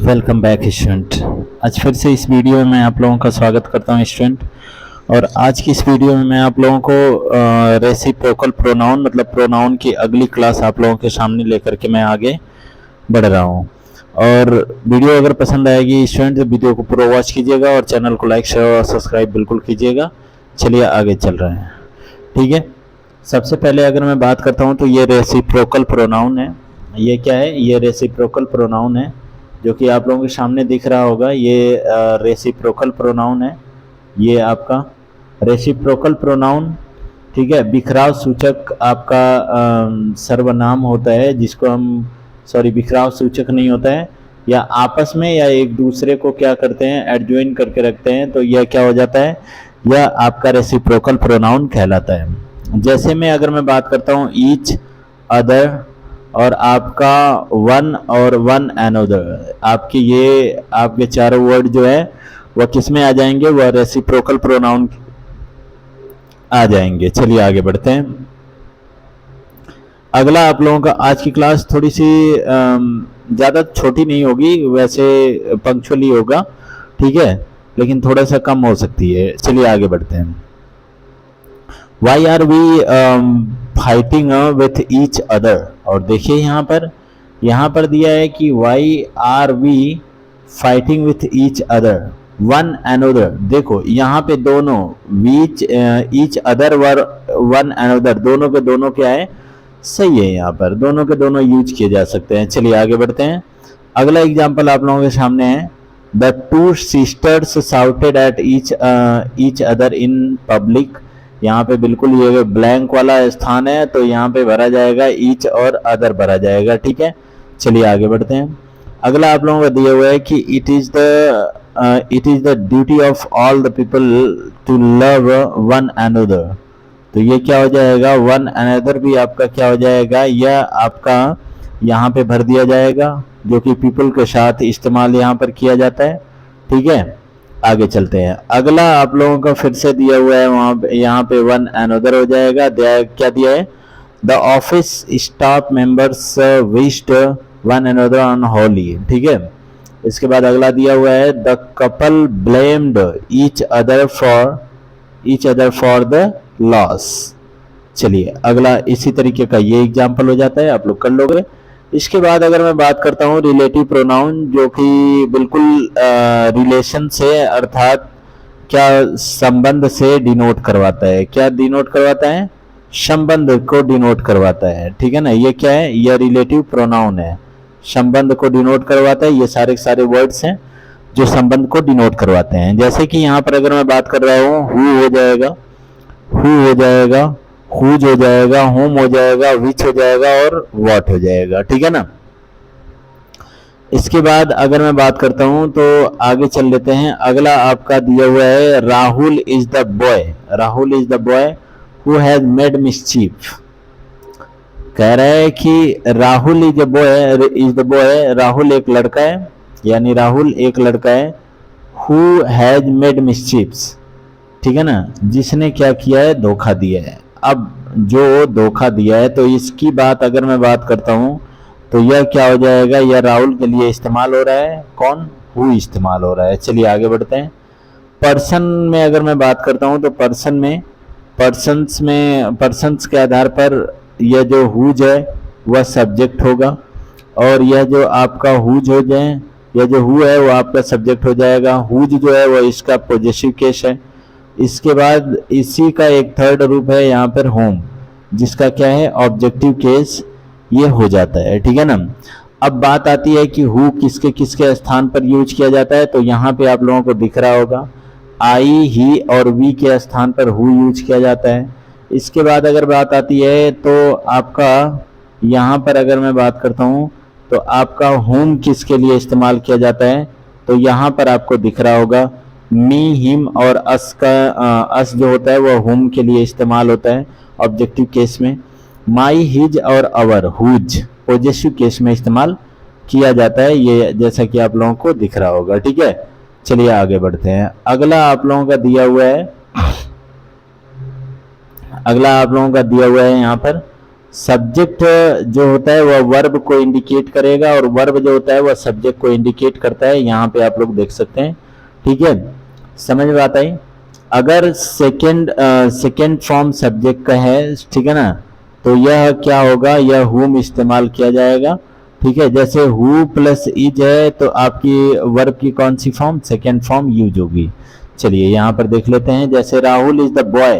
Welcome back student. आज फिर से इस वीडियो में मैं आप लोगों का स्वागत करता हूं स्टूडेंट। और आज की इस वीडियो में मैं आप लोगों को रेसिप्रोकल प्रोनाउन मतलब प्रोनाउन की अगली क्लास आप लोगों के सामने लेकर के मैं आगे बढ़ रहा हूं। और वीडियो अगर पसंद आएगी स्टूडेंट तो वीडियो को पूरा वॉच कीजिएगा और चैनल को लाइक शेयर और सब्सक्राइब बिल्कुल कीजिएगा। चलिए आगे चल रहे हैं, ठीक है। सबसे पहले अगर मैं बात करता हूँ तो ये रेसिप्रोकल प्रोनाउन है। ये क्या है? ये रेसिप्रोकल प्रोनाउन है जो कि आप लोगों के सामने दिख रहा होगा। ये रेसिप्रोकल प्रोनाउन है। ये आपका रेसिप्रोकल प्रोनाउन, ठीक है, बिखराव सूचक आपका सर्वनाम होता है, जिसको हम बिखराव सूचक नहीं होता है, या आपस में या एक दूसरे को क्या करते हैं, एडजॉइन करके रखते हैं, तो यह क्या हो जाता है, यह आपका रेसिप्रोकल प्रोनाउन कहलाता है। जैसे मैं अगर मैं बात करता हूँ ईच, अदर और आपका वन और वन अनदर, आपके ये आपके चारों वर्ड जो है वह किस में आ जाएंगे? वह रेसिप्रोकल प्रोनाउन आ जाएंगे। चलिए आगे बढ़ते हैं। अगला आप लोगों का आज की क्लास थोड़ी सी ज़्यादा छोटी नहीं होगी, वैसे पंक्चुअली होगा, ठीक है, लेकिन थोड़ा सा कम हो सकती है। चलिए आगे बढ़ते हैं। Why are we fighting with each other, और देखिए यहाँ पर दिया है कि why are we fighting with each other one another. देखो यहाँ पे दोनों which each other one another, दोनों के दोनों क्या है? सही है, यहाँ पर दोनों के दोनों यूज किए जा सकते हैं। चलिए आगे बढ़ते हैं। अगला एग्जाम्पल आप लोगों के सामने है। The two sisters shouted at each other in public. यहाँ पे बिल्कुल ये ब्लैंक वाला स्थान है, तो यहाँ पे भरा जाएगा ईच और अदर भरा जाएगा, ठीक है। चलिए आगे बढ़ते हैं। अगला आप लोगों को दिया हुआ है कि it is the duty of all the people to love one another. तो ये क्या हो जाएगा? वन अनदर भी आपका क्या हो जाएगा? यह आपका यहाँ पे भर दिया जाएगा, जो कि पीपल के साथ इस्तेमाल यहाँ पर किया जाता है, ठीक है। आगे चलते हैं। अगला आप लोगों का फिर से दिया हुआ है, वहां यहाँ पे वन अनदर हो जाएगा। क्या दिया है? The office staff members wished one another on Holi, ठीक है। इसके बाद अगला दिया हुआ है the couple blamed each other for the loss. चलिए अगला इसी तरीके का ये एग्जाम्पल हो जाता है, आप लोग कर लोगे। इसके बाद अगर मैं बात करता हूँ रिलेटिव प्रोनाउन, जो कि बिल्कुल रिलेशन से अर्थात क्या संबंध से डिनोट करवाता है। क्या डिनोट करवाता है? संबंध को डिनोट करवाता है, ठीक है ना। ये क्या है? यह रिलेटिव प्रोनाउन है, संबंध को डिनोट करवाता है। ये सारे वर्ड्स हैं जो संबंध को डिनोट करवाते हैं। जैसे कि यहाँ पर अगर मैं बात कर रहा हूँ, हु हो जाएगा, हुज हो जाएगा, होम हो जाएगा, विच हो जाएगा और व्हाट हो जाएगा, ठीक है ना। इसके बाद अगर मैं बात करता हूं तो आगे चल लेते हैं। अगला आपका दिया हुआ है Rahul is the boy who has made mischief. कह रहा है कि Rahul is the boy, Rahul एक लड़का है, यानी राहुल एक लड़का है, हु हैज मेड मिसचीफ्स, ठीक है ना, जिसने क्या किया है? धोखा दिया है। अब जो धोखा दिया है, तो इसकी बात अगर मैं बात करता हूं तो यह क्या हो जाएगा? यह राहुल के लिए इस्तेमाल हो रहा है। कौन? हु इस्तेमाल हो रहा है। चलिए आगे बढ़ते हैं। पर्सन में अगर मैं बात करता हूं तो पर्सन्स के आधार पर यह जो हुज है वह सब्जेक्ट होगा, और यह जो आपका हुज हो जाए, यह जो हु है वो आपका सब्जेक्ट हो जाएगा। हुज जो है वह इसका पॉजेसिव केस है। इसके बाद इसी का एक थर्ड रूप है यहाँ पर होम, जिसका क्या है? ऑब्जेक्टिव केस ये हो जाता है, ठीक है ना। अब बात आती है कि हु किसके किसके स्थान पर यूज किया जाता है, तो यहाँ पे आप लोगों को दिख रहा होगा आई, ही और वी के स्थान पर हु यूज किया जाता है। इसके बाद अगर बात आती है तो आपका यहाँ पर अगर मैं बात करता हूँ तो आपका होम किसके लिए इस्तेमाल किया जाता है, तो यहाँ पर आपको दिख रहा होगा मी, हिम और अस जो होता है वह होम के लिए इस्तेमाल होता है ऑब्जेक्टिव केस में। माई, हिज और अवर, हुज पॉजेसिव केस में इस्तेमाल किया जाता है, ये जैसा कि आप लोगों को दिख रहा होगा, ठीक है। चलिए आगे बढ़ते हैं। अगला आप लोगों का दिया हुआ है यहाँ पर सब्जेक्ट जो होता है वह वर्ब को इंडिकेट करेगा और वर्ब जो होता है वह सब्जेक्ट को इंडिकेट करता है। यहाँ पे आप लोग देख सकते हैं, ठीक है, समझ में आता है। अगर सेकेंड फॉर्म सब्जेक्ट का है, ठीक है ना, तो यह क्या होगा, यह हुम इस्तेमाल किया जाएगा, ठीक है। जैसे हु प्लस इज है तो आपकी वर्ब की कौन सी फॉर्म, सेकेंड फॉर्म यूज होगी। चलिए यहाँ पर देख लेते हैं, जैसे राहुल इज द बॉय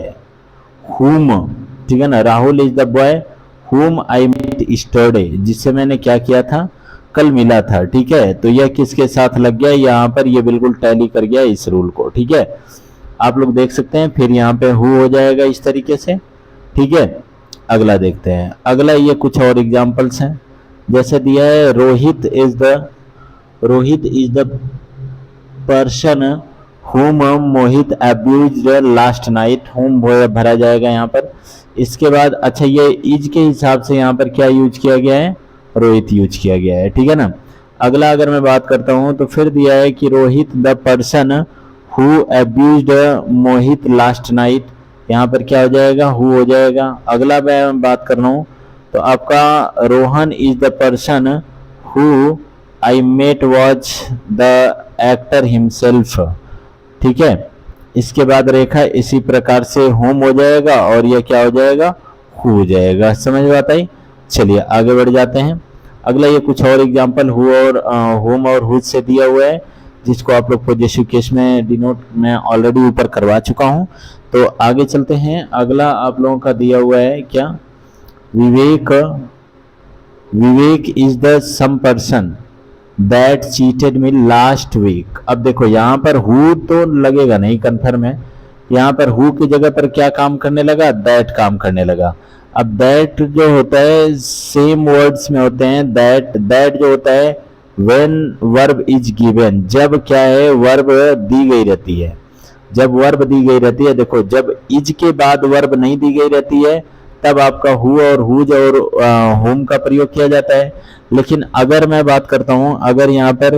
हुम, ठीक है ना, राहुल इज द बॉय हुम आई मेट यस्टरडे, जिससे मैंने क्या किया था, कल मिला था, ठीक है। तो यह किसके साथ लग गया, यहाँ पर ये बिल्कुल टैली कर गया इस रूल को, ठीक है, आप लोग देख सकते हैं। फिर यहाँ पे हु हो जाएगा इस तरीके से, ठीक है। अगला देखते हैं, अगला ये कुछ और एग्जांपल्स हैं, जैसे दिया है Rohit is the person whom Mohit abused last night, whom भरा जाएगा यहाँ पर। इसके बाद अच्छा ये इज के हिसाब से यहाँ पर क्या यूज किया गया है, रोहित यूज किया गया है, ठीक है ना। अगला अगर मैं बात करता हूँ तो फिर दिया है कि Rohit the person who abused Mohit last night, यहाँ पर क्या हो जाएगा, हु हो जाएगा। अगला मैं बात कर रहा हूँ तो आपका Rohan is the person who I met watch the actor himself, ठीक है। इसके बाद रेखा इसी प्रकार से होम हो जाएगा और यह क्या हो जाएगा, हु हो जाएगा, समझ में आता है। चलिए आगे बढ़ जाते हैं। अगला ये कुछ और एग्जांपल हु और होम और हुज से दिया हुआ है, जिसको आप लोग पॉजिटिव केस में डिनोट मैं ऑलरेडी ऊपर करवा चुका हूं। तो आगे चलते हैं। अगला आप लोगों का दिया हुआ है क्या, Vivek is the some person that cheated me last week. अब देखो यहाँ पर हु तो लगेगा नहीं, कन्फर्म है। यहाँ पर हु की जगह पर क्या काम करने लगा, दैट काम करने लगा। अब दैट जो होता है सेम वर्ड्स में होते हैं। दैट जो होता है व्हेन वर्ब इज गिवन, जब क्या है वर्ब दी गई रहती है, जब वर्ब दी गई रहती है। देखो जब इज के बाद वर्ब नहीं दी गई रहती है तब आपका हु और हुज और होम का प्रयोग किया जाता है। लेकिन अगर मैं बात करता हूं, अगर यहाँ पर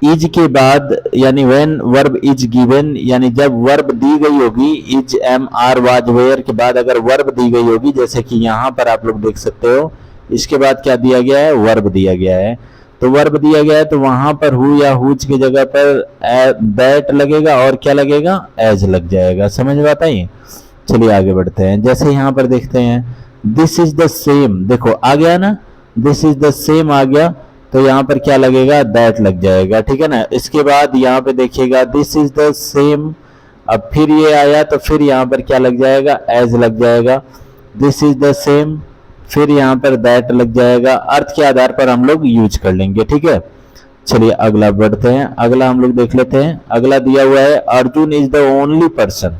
इज के बाद यानी व्हेन वर्ब इज गिवन, यानी जब वर्ब दी गई होगी, is am are was were के बाद अगर वर्ब दी गई होगी, जैसे कि यहाँ पर आप लोग देख सकते हो, इसके बाद क्या दिया गया है, वर्ब दिया गया है। तो वर्ब दिया गया है तो वहां पर हु या हुज की जगह पर दैट लगेगा और क्या लगेगा, एज लग जाएगा, समझ में आता है। चलिए आगे बढ़ते हैं। जैसे यहाँ पर देखते हैं दिस इज द सेम, देखो आ गया ना, दिस इज द सेम आ गया तो यहाँ पर क्या लगेगा, दैट लग जाएगा, ठीक है ना। इसके बाद यहाँ पे देखिएगा दिस इज द सेम, अब फिर ये आया तो फिर यहाँ पर क्या लग जाएगा, एज लग जाएगा। दिस इज द सेम, फिर यहाँ पर दैट लग जाएगा। अर्थ के आधार पर हम लोग यूज कर लेंगे, ठीक है। चलिए अगला बढ़ते हैं। अगला हम लोग देख लेते हैं। अगला दिया हुआ है Arjun is the only person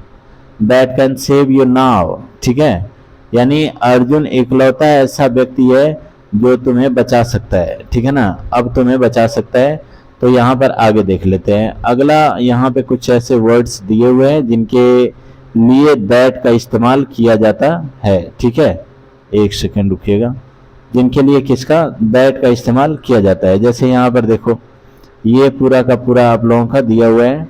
that can save you now, ठीक है। यानी अर्जुन इकलौता ऐसा व्यक्ति है जो तुम्हें बचा सकता है, ठीक है ना, अब तुम्हें बचा सकता है। तो यहाँ पर आगे देख लेते हैं। अगला यहाँ पे कुछ ऐसे वर्ड्स दिए हुए हैं जिनके लिए दैट का इस्तेमाल किया जाता है, ठीक है। एक सेकंड रुकिएगा, जिनके लिए किसका, दैट का इस्तेमाल किया जाता है। जैसे यहाँ पर देखो ये पूरा का पूरा आप लोगों का दिया हुआ है,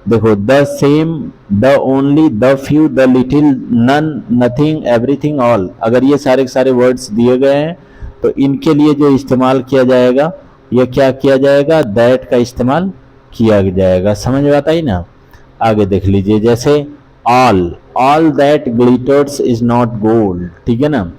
देखो the same, the only, the few, the little, none, nothing, everything, all. अगर ये सारे के सारे वर्ड्स दिए गए हैं तो इनके लिए जो इस्तेमाल किया जाएगा ये क्या किया जाएगा, दैट का इस्तेमाल किया जाएगा, समझ में आता है ना। आगे देख लीजिए जैसे all that glitters is not gold, ठीक है ना,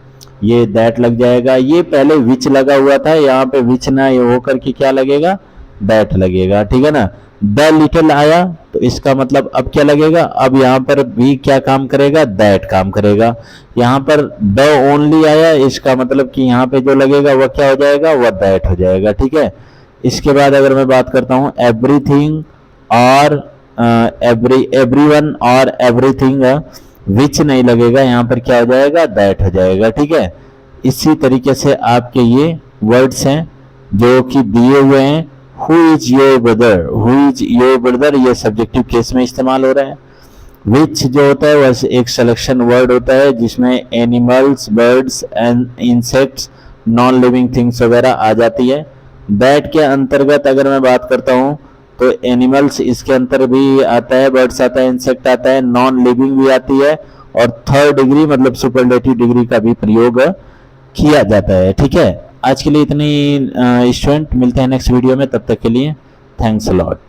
ये दैट लग जाएगा। ये पहले विच लगा हुआ था, यहाँ पे विच ना होकर के क्या लगेगा, दैट लगेगा, ठीक है ना। द लिटिल आया तो इसका मतलब अब क्या लगेगा, अब यहाँ पर भी क्या काम करेगा, दैट काम करेगा। यहाँ पर द ओनली आया, इसका मतलब कि यहाँ पे जो लगेगा वह क्या हो जाएगा, वह दैट हो जाएगा, ठीक है। इसके बाद अगर मैं बात करता हूँ एवरीथिंग और एवरीवन और एवरीथिंग, विच नहीं लगेगा, यहाँ पर क्या हो जाएगा, दैट हो जाएगा, ठीक है। इसी तरीके से आपके ये वर्ड्स हैं जो कि दिए हुए हैं। Who is your brother, who is your brother, ये सब्जेक्टिव केस में इस्तेमाल हो रहा है। विच जो होता है वह एक सिलेक्शन वर्ड होता है जिसमें animals, birds and insects, non living things वगैरह आ जाती है। दैट के अंतर्गत अगर मैं बात करता हूँ तो एनिमल्स इसके अंतर भी आता है, बर्ड्स आता है, इंसेक्ट आता है, नॉन लिविंग भी आती है और थर्ड डिग्री मतलब सुपरलेटिव डिग्री का भी प्रयोग किया जाता है। ठीक है, आज के लिए इतनी स्टूडेंट, मिलते हैं नेक्स्ट वीडियो में, तब तक के लिए थैंक्स अ लॉट।